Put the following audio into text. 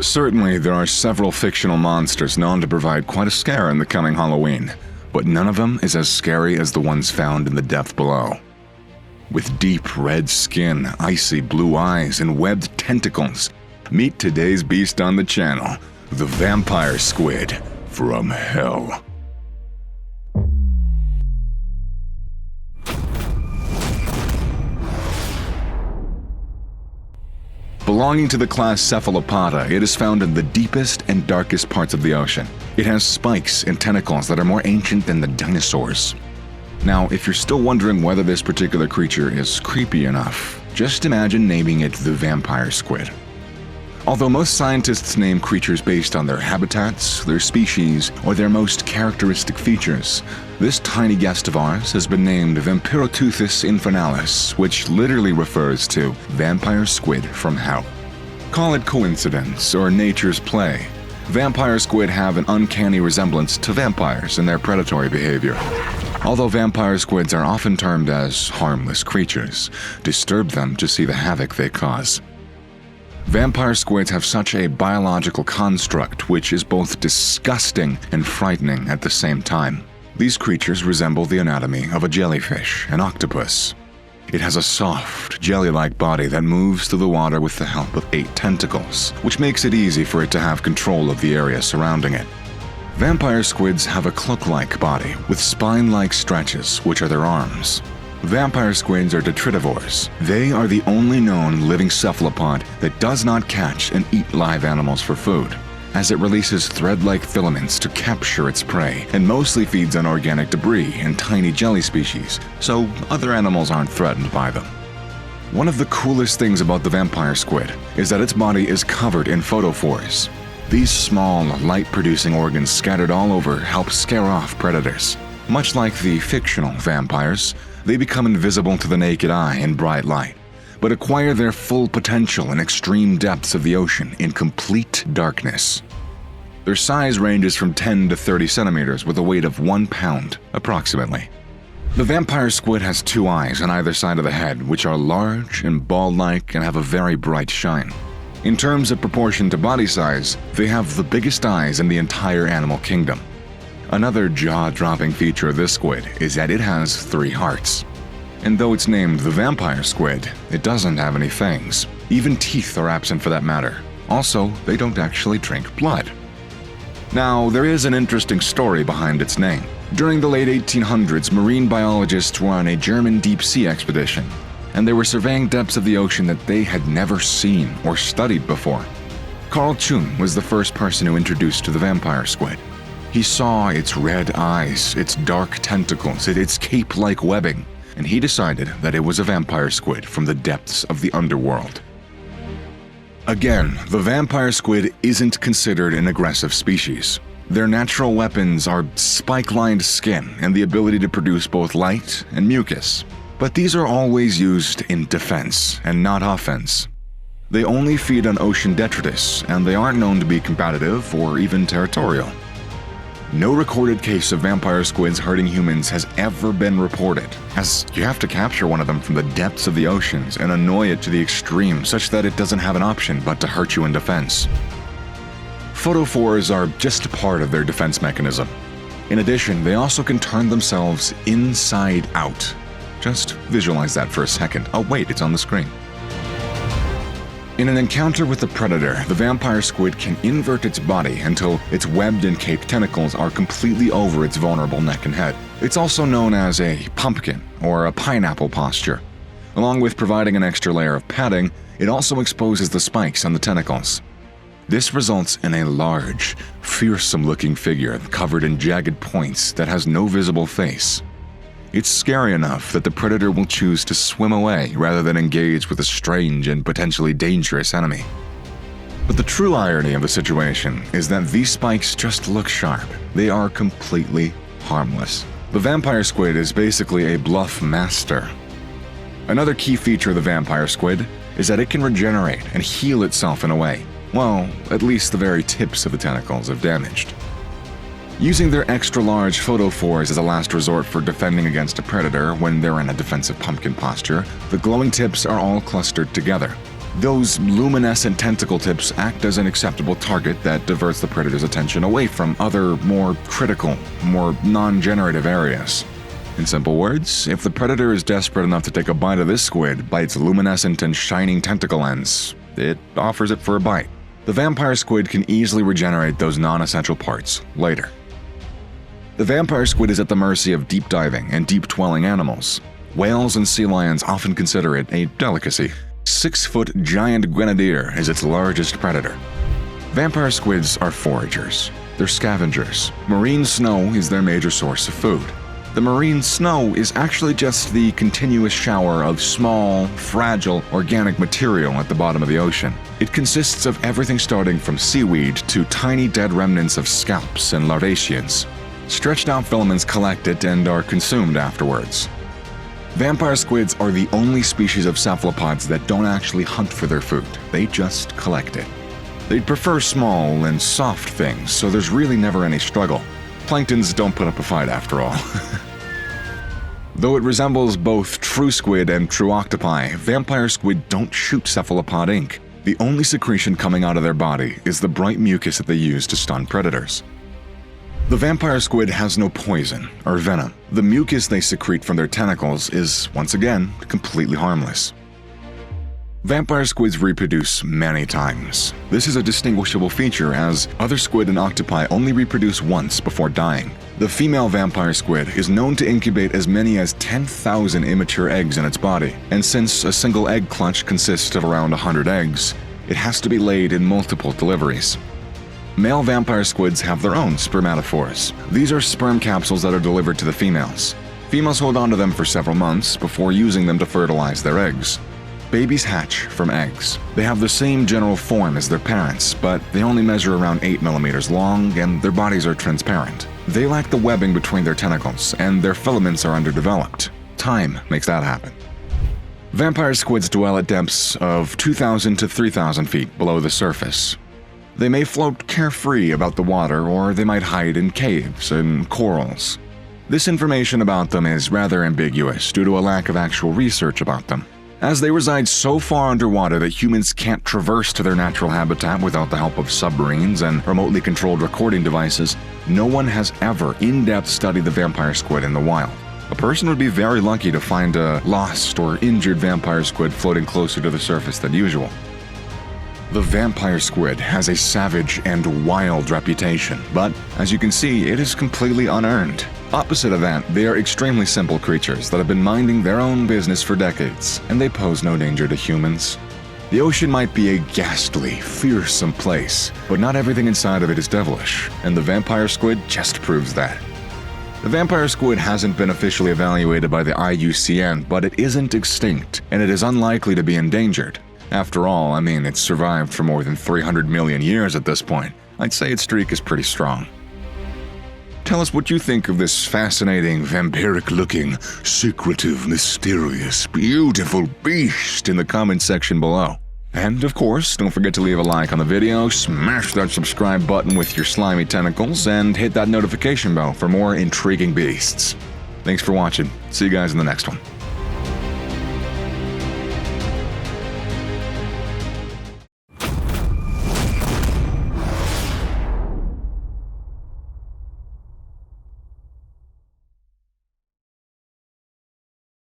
Certainly, there are several fictional monsters known to provide quite a scare in the coming Halloween, but none of them is as scary as the ones found in the depth below. With deep red skin, icy blue eyes, and webbed tentacles, meet today's beast on the channel, the vampire squid from hell. Belonging to the class 𝗪𝗡𝗪𝗔𝗪, it is found in the deepest and darkest parts of the ocean. It has spikes and tentacles that are more ancient than the dinosaurs. Now, if you're still wondering whether this particular creature is creepy enough, just imagine naming it the vampire squid. Although most scientists name creatures based on their habitats, their species, or their most characteristic features, this tiny guest of ours has been named 𝗩𝗚𝗡𝗪𝗡𝗓𝗓𝗓𝗏 𝗩𝗚𝗓𝗡𝗓𝗏, which literally refers to vampire squid from hell. Call it coincidence or nature's play. Vampire squid have an uncanny resemblance to vampires in their predatory behavior. Although vampire squids are often termed as harmless creatures, disturb them to see the havoc they cause. Vampire squids have such a biological construct which is both disgusting and frightening at the same time. These creatures resemble the anatomy of a jellyfish, an octopus. It has a soft, jelly-like body that moves through the water with the help of 8 tentacles, which makes it easy for it to have control of the area surrounding it. Vampire squids have a cloak-like body with spine-like stretches, which are their arms. Vampire squids are detritivores. They are the only known living cephalopod that does not catch and eat live animals for food, as it releases thread-like filaments to capture its prey and mostly feeds on organic debris and tiny jelly species, so other animals aren't threatened by them. One of the coolest things about the vampire squid is that its body is covered in photophores. These small, light-producing organs scattered all over help scare off predators. Much like the fictional vampires, they become invisible to the naked eye in bright light, but acquire their full potential in extreme depths of the ocean in complete darkness. Their size ranges from 10 to 30 centimeters with a weight of 1 pound, approximately. The vampire squid has 2 eyes on either side of the head, which are large and ball-like and have a very bright shine. In terms of proportion to body size, they have the biggest eyes in the entire animal kingdom. Another jaw-dropping feature of this squid is that it has 3 hearts. And though it's named the vampire squid, it doesn't have any fangs. Even teeth are absent for that matter. Also, they don't actually drink blood. Now, there is an interesting story behind its name. During the late 1800s, marine biologists were on a German deep-sea expedition, and they were surveying depths of the ocean that they had never seen or studied before. Carl Jung was the first person who introduced to the vampire squid. He saw its red eyes, its dark tentacles, its cape-like webbing, and he decided that it was a vampire squid from the depths of the underworld. Again, the vampire squid isn't considered an aggressive species. Their natural weapons are spike-lined skin and the ability to produce both light and mucus. But these are always used in defense and not offense. They only feed on ocean detritus, and they aren't known to be combative or even territorial. No recorded case of vampire squids hurting humans has ever been reported, as you have to capture one of them from the depths of the oceans and annoy it to the extreme such that it doesn't have an option but to hurt you in defense. Photophores are just part of their defense mechanism. In addition, they also can turn themselves inside out. Just visualize that for a second. Oh wait, it's on the screen. In an encounter with a predator, the vampire squid can invert its body until its webbed and caped tentacles are completely over its vulnerable neck and head. It's also known as a pumpkin or a pineapple posture. Along with providing an extra layer of padding, it also exposes the spikes on the tentacles. This results in a large, fearsome-looking figure covered in jagged points that has no visible face. It's scary enough that the predator will choose to swim away rather than engage with a strange and potentially dangerous enemy. But the true irony of the situation is that these spikes just look sharp. They are completely harmless. The vampire squid is basically a bluff master. Another key feature of the vampire squid is that it can regenerate and heal itself in a way. Well, at least the very tips of the tentacles have damaged. Using their extra-large photophores as a last resort for defending against a predator when they're in a defensive pumpkin posture, the glowing tips are all clustered together. Those luminescent tentacle tips act as an acceptable target that diverts the predator's attention away from other, more critical, more non-generative areas. In simple words, if the predator is desperate enough to take a bite of this squid by its luminescent and shining tentacle ends, it offers it for a bite. The vampire squid can easily regenerate those non-essential parts later. The vampire squid is at the mercy of deep-diving and deep-dwelling animals. Whales and sea lions often consider it a delicacy. 6-foot giant grenadier is its largest predator. Vampire squids are foragers. They're scavengers. Marine snow is their major source of food. The marine snow is actually just the continuous shower of small, fragile, organic material at the bottom of the ocean. It consists of everything starting from seaweed to tiny dead remnants of scalps and larvaceans. Stretched out filaments collect it and are consumed afterwards. Vampire squids are the only species of cephalopods that don't actually hunt for their food. They just collect it. They'd prefer small and soft things, so there's really never any struggle. Planktons don't put up a fight after all. Though it resembles both true squid and true octopi, vampire squid don't shoot cephalopod ink. The only secretion coming out of their body is the bright mucus that they use to stun predators. The vampire squid has no poison or venom. The mucus they secrete from their tentacles is, once again, completely harmless. Vampire squids reproduce many times. This is a distinguishable feature as other squid and octopi only reproduce once before dying. The female vampire squid is known to incubate as many as 10,000 immature eggs in its body, and since a single egg clutch consists of around 100 eggs, it has to be laid in multiple deliveries. Male vampire squids have their own spermatophores. These are sperm capsules that are delivered to the females. Females hold onto them for several months before using them to fertilize their eggs. Babies hatch from eggs. They have the same general form as their parents, but they only measure around 8 millimeters long and their bodies are transparent. They lack the webbing between their tentacles and their filaments are underdeveloped. Time makes that happen. Vampire squids dwell at depths of 2,000 to 3,000 feet below the surface. They may float carefree about the water, or they might hide in caves and corals. This information about them is rather ambiguous due to a lack of actual research about them. As they reside so far underwater that humans can't traverse to their natural habitat without the help of submarines and remotely controlled recording devices, no one has ever in-depth studied the vampire squid in the wild. A person would be very lucky to find a lost or injured vampire squid floating closer to the surface than usual. The vampire squid has a savage and wild reputation, but as you can see, it is completely unearned. Opposite of that, they are extremely simple creatures that have been minding their own business for decades, and they pose no danger to humans. The ocean might be a ghastly, fearsome place, but not everything inside of it is devilish, and the vampire squid just proves that. The vampire squid hasn't been officially evaluated by the IUCN, but it isn't extinct, and it is unlikely to be endangered. After all, it's survived for more than 300 million years at this point. I'd say its streak is pretty strong. Tell us what you think of this fascinating, vampiric-looking, secretive, mysterious, beautiful beast in the comment section below. And of course, don't forget to leave a like on the video, smash that subscribe button with your slimy tentacles, and hit that notification bell for more intriguing beasts. Thanks for watching. See you guys in the next one.